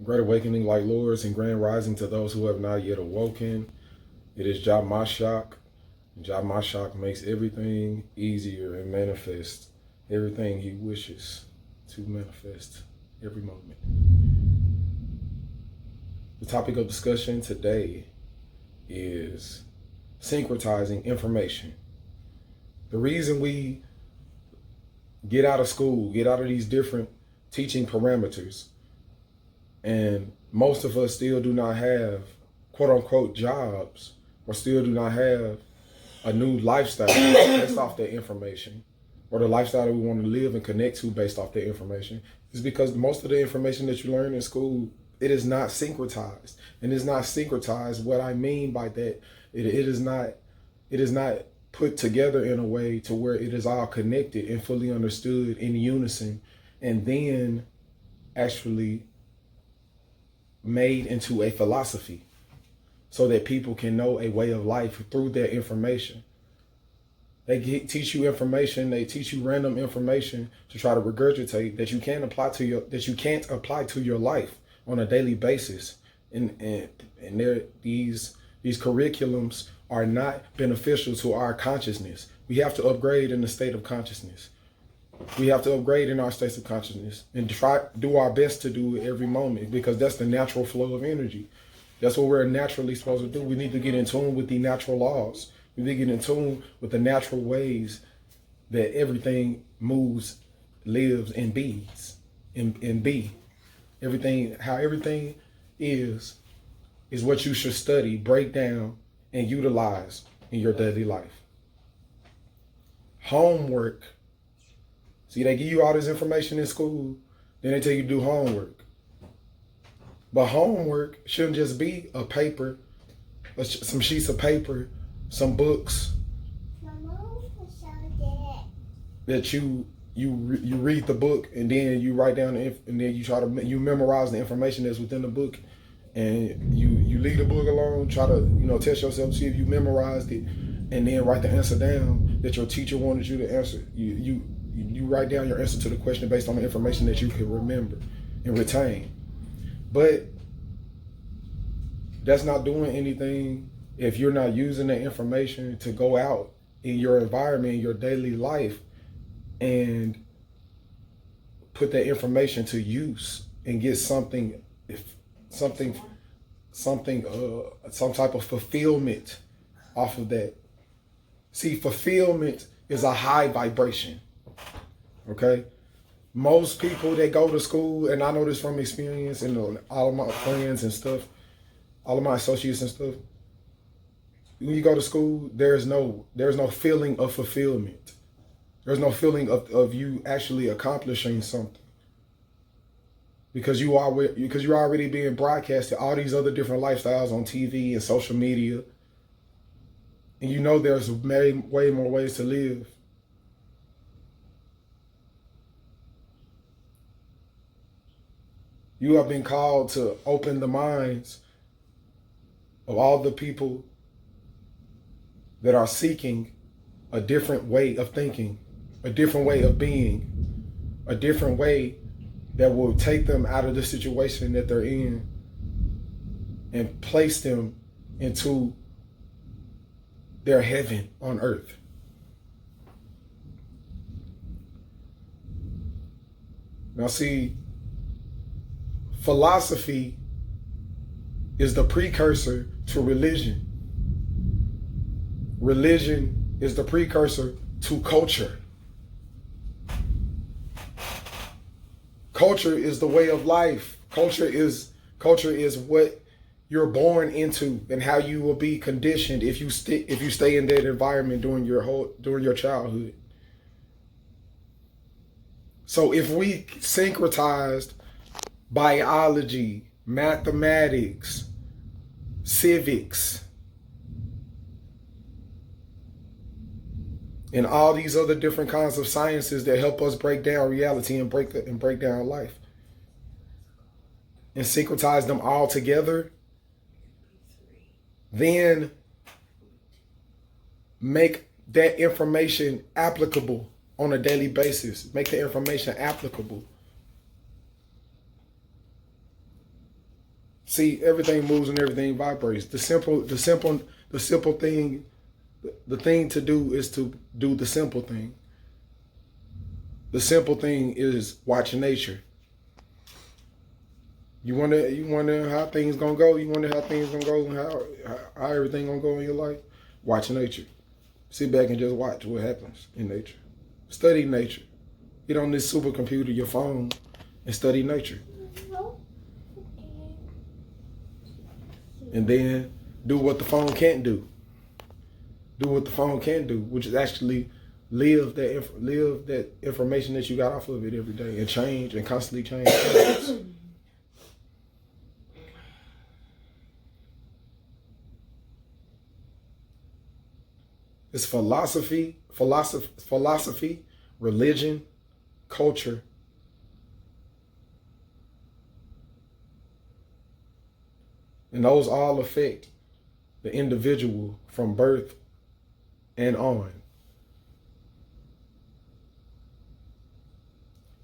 Great awakening, light lords, and grand rising to those who have not yet awoken. It is Jah Mashak. Jah Mashak makes everything easier and manifest everything he wishes to manifest every moment. The topic of discussion today is syncretizing information. The reason we get out of school, get out of these different teaching parameters, and most of us still do not have quote unquote jobs, or still do not have a new lifestyle based off that information, or the lifestyle that we want to live and connect to based off that information, is because most of the information that you learn in school, it is not syncretized. And it's not syncretized. What I mean by that, it is not put together in a way to where it is all connected and fully understood in unison, and then actually made into a philosophy so that people can know a way of life through their information. They teach you information, they teach you random information to try to regurgitate that you can't apply to your life on a daily basis. And these curriculums are not beneficial to our consciousness. We have to upgrade in the state of consciousness. We have to upgrade in our states of consciousness and do our best to do it every moment, because that's the natural flow of energy. That's what we're naturally supposed to do. We need to get in tune with the natural laws. We need to get in tune with the natural ways that everything moves, lives, and bees, and be. How everything is what you should study, break down, and utilize in your daily life. Homework. See, they give you all this information in school, then they tell you to do homework. But homework shouldn't just be a paper, some sheets of paper, some books that you read the book, and then you write down and then you memorize the information that's within the book, and you leave the book alone. Try to test yourself, see if you memorized it, and then write the answer down that your teacher wanted you to answer. You write down your answer to the question based on the information that you can remember and retain. But that's not doing anything if you're not using that information to go out in your environment, in your daily life, and put that information to use and get some type of fulfillment off of that. See, fulfillment is a high vibration. Okay? Most people that go to school, and I know this from experience, and all of my friends and stuff, all of my associates and stuff, when you go to school, there's no feeling of fulfillment. There's no feeling of you actually accomplishing something. Because you're already being broadcasted all these other different lifestyles on TV and social media. And there's way more ways to live. You have been called to open the minds of all the people that are seeking a different way of thinking, a different way of being, a different way that will take them out of the situation that they're in and place them into their heaven on earth. Now see, philosophy is the precursor to religion. Religion is the precursor to culture. Culture is the way of life. Culture is what you're born into and how you will be conditioned if you stay in that environment during your childhood. So if we syncretized biology, mathematics, civics, and all these other different kinds of sciences that help us break down reality and break down life, and syncretize them all together, then make that information applicable on a daily basis. Make the information applicable. See, everything moves and everything vibrates. The simple thing, the thing to do is to do the simple thing. The simple thing is watch nature. You wonder how things gonna go. You wonder how things gonna go and how everything gonna go in your life. Watch nature. Sit back and just watch what happens in nature. Study nature. Get on this supercomputer, your phone, and study nature. And then do what the phone can't do. Do what the phone can do, which is actually live that information that you got off of it every day and change and constantly change. It's philosophy, religion, culture, and those all affect the individual from birth and on.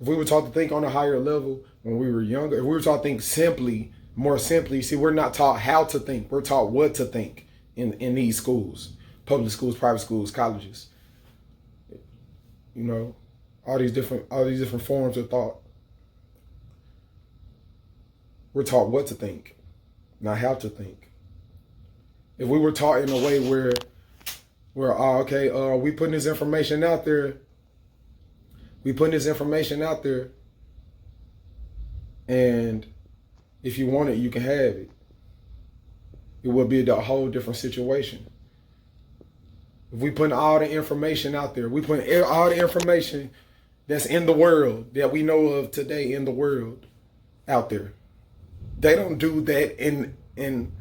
If we were taught to think on a higher level when we were younger, if we were taught to think more simply, see, we're not taught how to think. We're taught what to think in these schools, public schools, private schools, colleges. You know, all these different forms of thought. We're taught what to think, not how to think. If we were taught in a way where we putting this information out there. We putting this information out there, and if you want it, you can have it. It would be a whole different situation. If we put all the information out there, we put all the information that's in the world, that we know of today in the world, out there. They don't do that in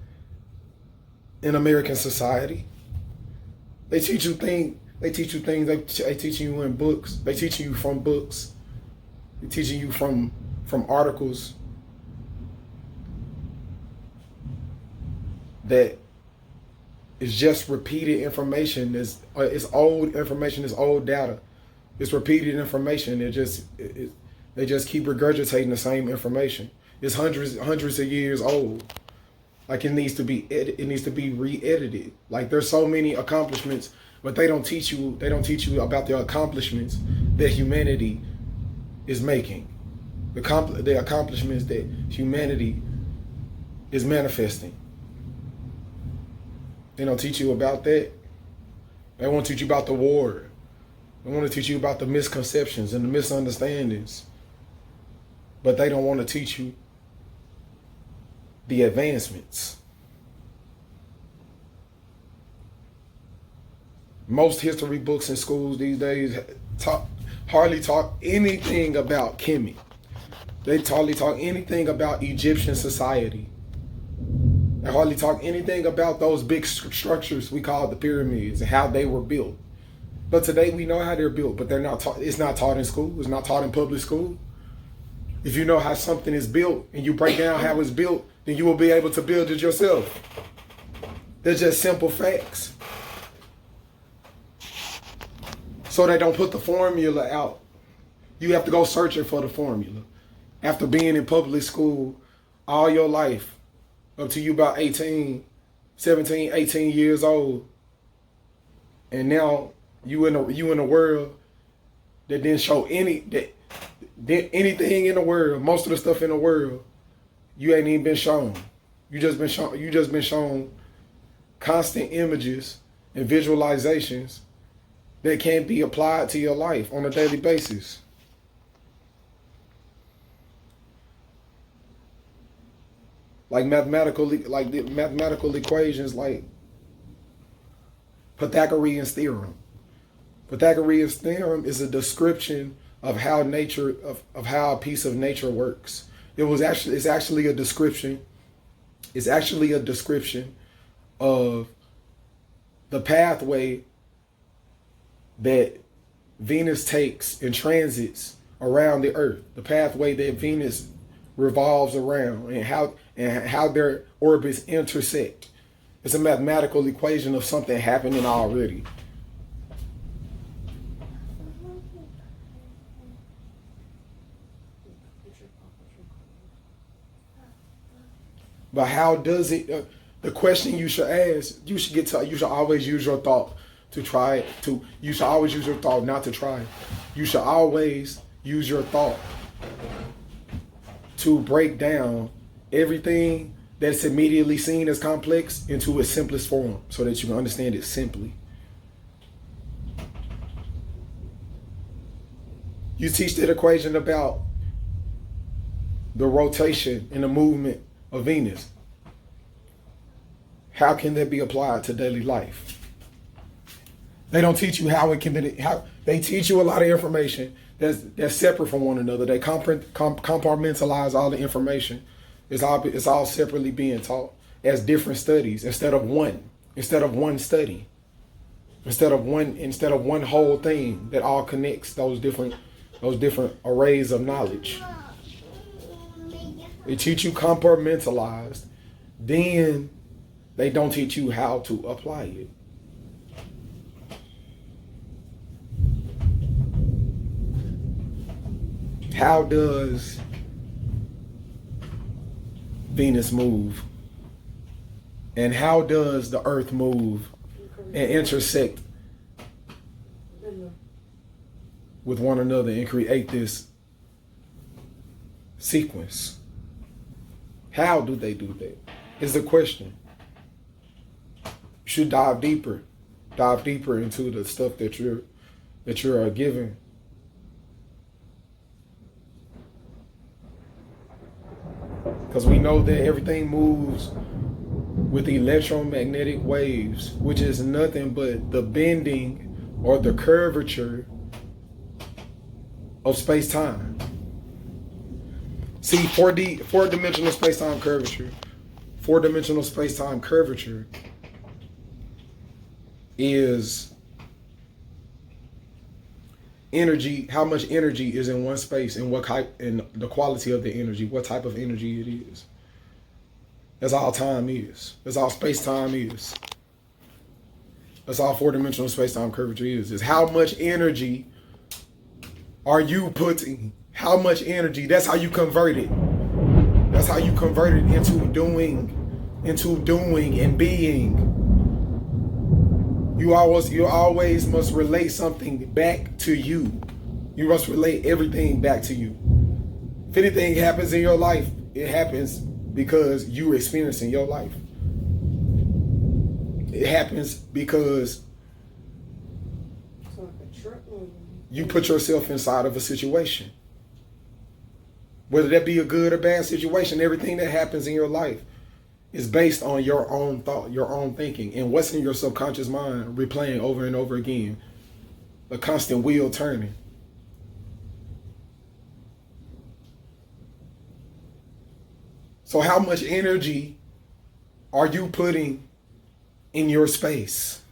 American society. They teach you things. They teach you things. They teaching you in books. They teaching you from books. They teaching you from articles that is just repeated information. It's old information. It's old data. It's repeated information. They just keep regurgitating the same information. It's hundreds of years old. Like it needs to be re-edited. Like there's so many accomplishments, but they don't teach you about the accomplishments that humanity is making. The accomplishments that humanity is manifesting. They don't teach you about that. They won't teach you about the war. They want to teach you about the misconceptions and the misunderstandings. But they don't want to teach you the advancements. Most history books in schools these days hardly talk anything about Kemet. They hardly talk anything about Egyptian society. They hardly talk anything about those big structures we call the pyramids and how they were built. But today we know how they're built, but they're not taught. It's not taught in school. It's not taught in public school. If you know how something is built and you break down how it's built, then you will be able to build it yourself. They're just simple facts. So they don't put the formula out. You have to go searching for the formula. After being in public school all your life, up to you about 17, 18 years old, and now you in a world that didn't show anything in the world. Most of the stuff in the world, you ain't even been shown. You just been shown constant images and visualizations that can be applied to your life on a daily basis. Like the mathematical equations, like Pythagorean's theorem. Pythagorean's theorem is a description of how nature of how a piece of nature works. It's actually a description of the pathway that Venus takes and transits around the Earth. The pathway that Venus revolves around and how their orbits intersect. It's a mathematical equation of something happening already. But how does it? The question you should ask, you should always use your thought to try it. You should always use your thought not to try. You should always use your thought to break down everything that's immediately seen as complex into its simplest form, so that you can understand it simply. You teach that equation about the rotation and the movement of Venus. How can that be applied to daily life? They don't teach you how it can be. They teach you a lot of information that's separate from one another. They compartmentalize all the information. It's all separately being taught as different studies instead of one study, instead of one whole thing that all connects those different arrays of knowledge. They teach you compartmentalized, then they don't teach you how to apply it. How does Venus move? And how does the Earth move and intersect with one another and create this sequence? How do they do that? Is the question. You should dive deeper into the stuff that you're given. Because we know that everything moves with electromagnetic waves, which is nothing but the bending or the curvature of space-time. See, four-dimensional space-time curvature is energy, how much energy is in one space, and and the quality of the energy, what type of energy it is. That's all time is. That's all space-time is. That's all four-dimensional space-time curvature is how much energy are you putting? How much energy? That's how you convert it. That's how you convert it into doing and being. You always must relate something back to you. You must relate everything back to you. If anything happens in your life, it happens because you're experiencing your life. It happens because you put yourself inside of a situation. Whether that be a good or bad situation, everything that happens in your life is based on your own thought, your own thinking, and what's in your subconscious mind replaying over and over again. A constant wheel turning. So how much energy are you putting in your space?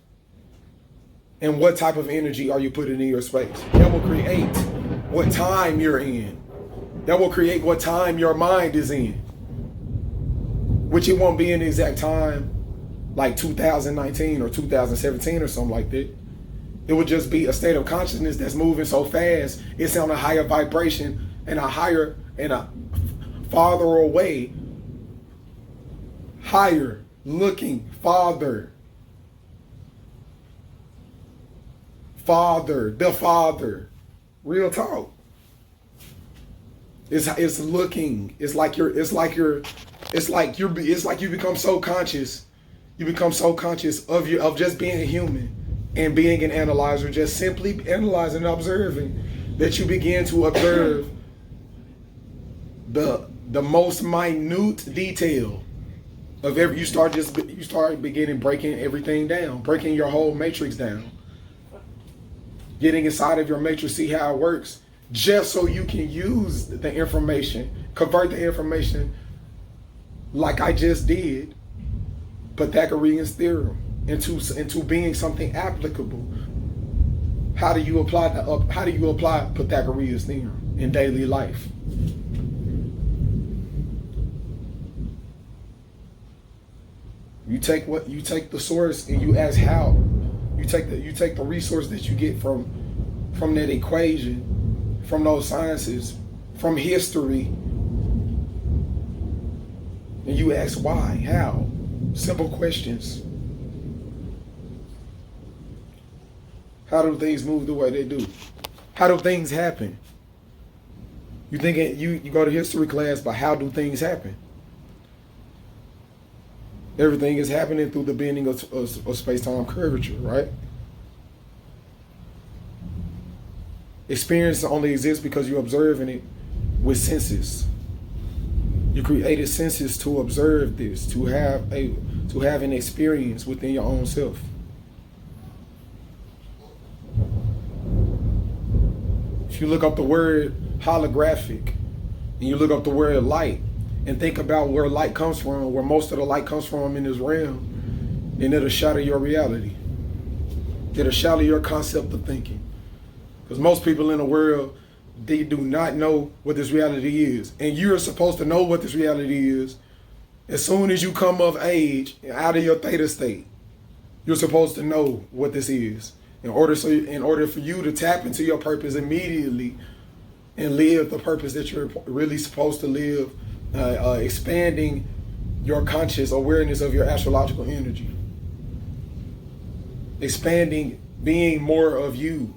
And what type of energy are you putting in your space? That will create what time you're in. That will create what time your mind is in. Which it won't be an exact time like 2019 or 2017 or something like that. It would just be a state of consciousness that's moving so fast. It's on a higher vibration and a farther away, higher looking, farther. The Father. Real talk. It's looking. It's like you become so conscious. You become so conscious of just being a human and being an analyzer, just simply analyzing and observing, that you begin to observe the most minute detail of every. You start beginning breaking everything down, breaking your whole matrix down. Getting inside of your matrix, see how it works, just so you can use the information, convert the information like I just did, Pythagorean's theorem, into being something applicable. How do you apply Pythagorean's theorem in daily life? You take the source and you ask how. You take the resource that you get from that equation, from those sciences, from history, And you ask why, how. Simple questions. How do things move the way they do? How do things happen? You think you go to history class, but how do things happen? Everything is happening through the bending of space-time curvature, right? Experience only exists because you're observing it with senses. You created senses to observe this, to have an experience within your own self. If you look up the word holographic and you look up the word light and think about where light comes from, where most of the light comes from in this realm, then it'll shatter your reality. It'll shatter your concept of thinking. Because most people in the world, they do not know what this reality is. And you're supposed to know what this reality is as soon as you come of age, out of your theta state. You're supposed to know what this is. In order for you to tap into your purpose immediately and live the purpose that you're really supposed to live, expanding your conscious awareness of your astrological energy. Expanding, being more of you.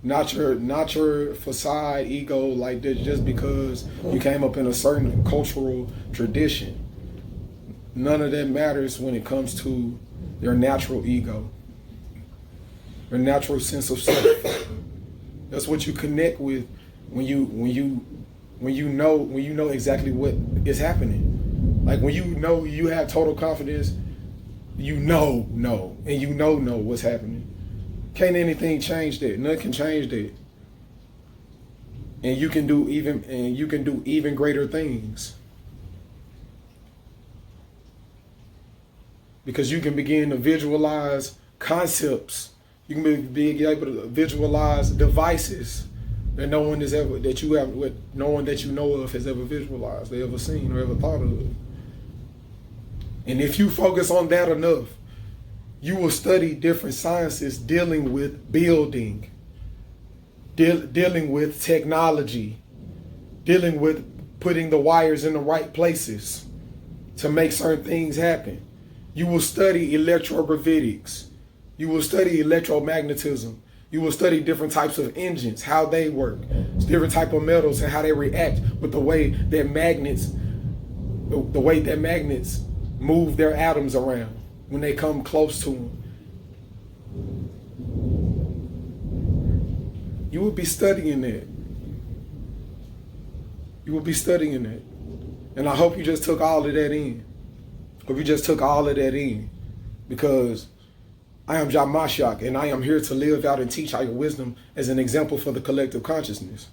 Not your facade ego, like this just because you came up in a certain cultural tradition. None of that matters when it comes to your natural ego, your natural sense of self. That's what you connect with when you know exactly what is happening. Like when you know you have total confidence, you know what's happening. Can't anything change that? Nothing can change that. And you can do even greater things. Because you can begin to visualize concepts. You can be able to visualize devices that no one that you know of has ever visualized, they ever seen or ever thought of. And if you focus on that enough, you will study different sciences dealing with building, dealing with technology, dealing with putting the wires in the right places to make certain things happen. You will study electrogravitics. You will study electromagnetism. You will study different types of engines, how they work, different type of metals and how they react with the way that magnets move their atoms around when they come close to them. You will be studying that. You will be studying that. And I hope you just took all of that in. Hope you just took all of that in. Because I am Jah Mashiach, and I am here to live out and teach higher wisdom as an example for the collective consciousness.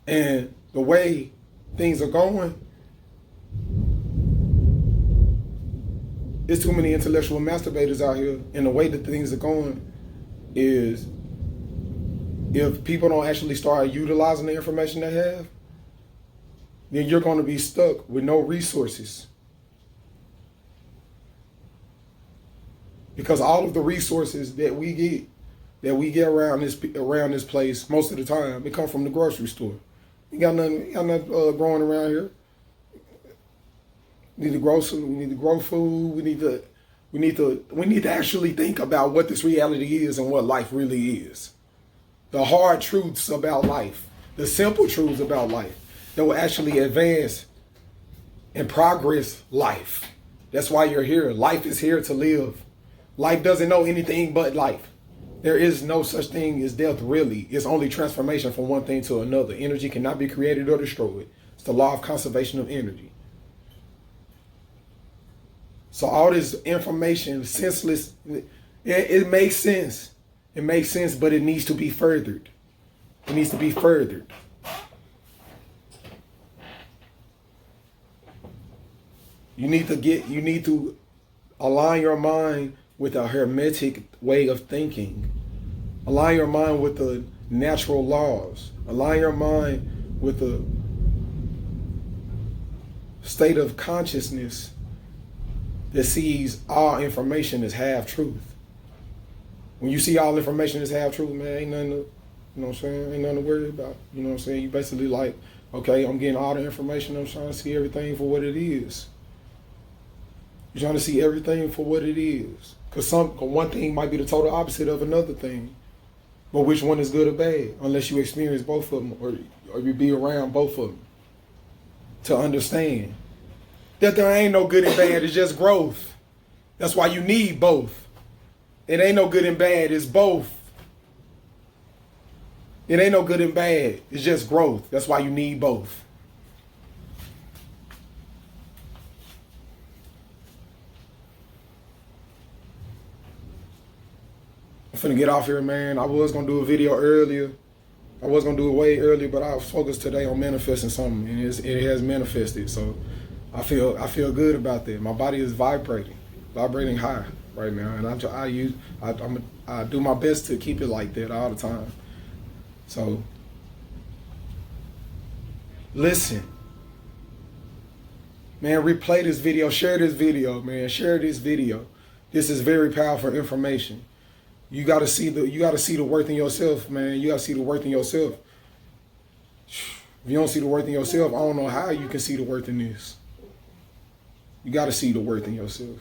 And the way things are going, there's too many intellectual masturbators out here, and the way that things are going is, if people don't actually start utilizing the information they have, then you're going to be stuck with no resources. Because all of the resources that we get around this place, most of the time, it come from the grocery store. We got nothing growing around here. We need to grow food. We need to actually think about what this reality is and what life really is. The hard truths about life, the simple truths about life that will actually advance and progress life. That's why you're here. Life is here to live. Life doesn't know anything but life. There is no such thing as death, really. It's only transformation from one thing to another. Energy cannot be created or destroyed. It's the law of conservation of energy. So all this information, senseless, it makes sense. It makes sense, but it needs to be furthered. It needs to be furthered. You need to align your mind with a hermetic way of thinking. Align your mind with the natural laws. Align your mind with the state of consciousness that sees all information as half truth. When you see all information as half truth, man, ain't nothing to, ain't nothing to worry about. You know what I'm saying? You basically like Okay, I'm getting all the information. I'm trying to see everything for what it is. You're trying to see everything for what it is. Because one thing might be the total opposite of another thing. But which one is good or bad? Unless you experience both of them or you be around both of them to understand that there ain't no good and bad. It's just growth. That's why you need both. It ain't no good and bad. It's both. It ain't no good and bad. It's just growth. That's why you need both. I'm finna get off here, man. I was gonna do a video earlier. I was gonna do it way earlier, but I was focused today on manifesting something, and it has manifested. So I feel good about that. My body is vibrating high right now, and I do my best to keep it like that all the time. So listen, man. Replay this video. Share this video, man. Share this video. This is very powerful information. You gotta see the worth in yourself, man. You gotta see the worth in yourself. If you don't see the worth in yourself, I don't know how you can see the worth in this. You gotta see the worth in yourself.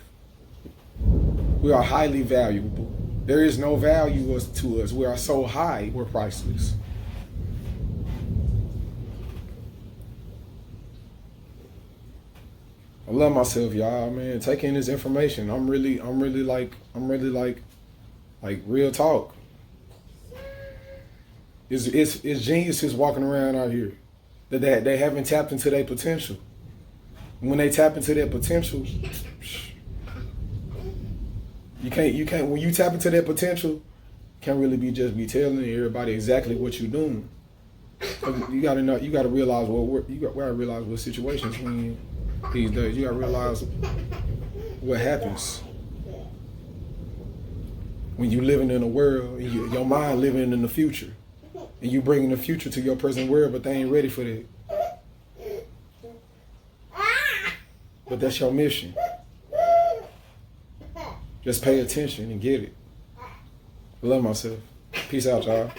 We are highly valuable. There is no value to us. We are so high, we're priceless. I love myself, y'all, man. Take in this information. I'm really like real talk. It's geniuses walking around out here that they haven't tapped into their potential. When they tap into their potential, you can't when you tap into their potential, can't really be telling everybody exactly what you're doing. You gotta realize what situations when these days. You gotta realize what happens when you living in a world, and your mind living in the future, and you bringing the future to your present world, but they ain't ready for that. But that's your mission. Just pay attention and get it. I love myself. Peace out, y'all.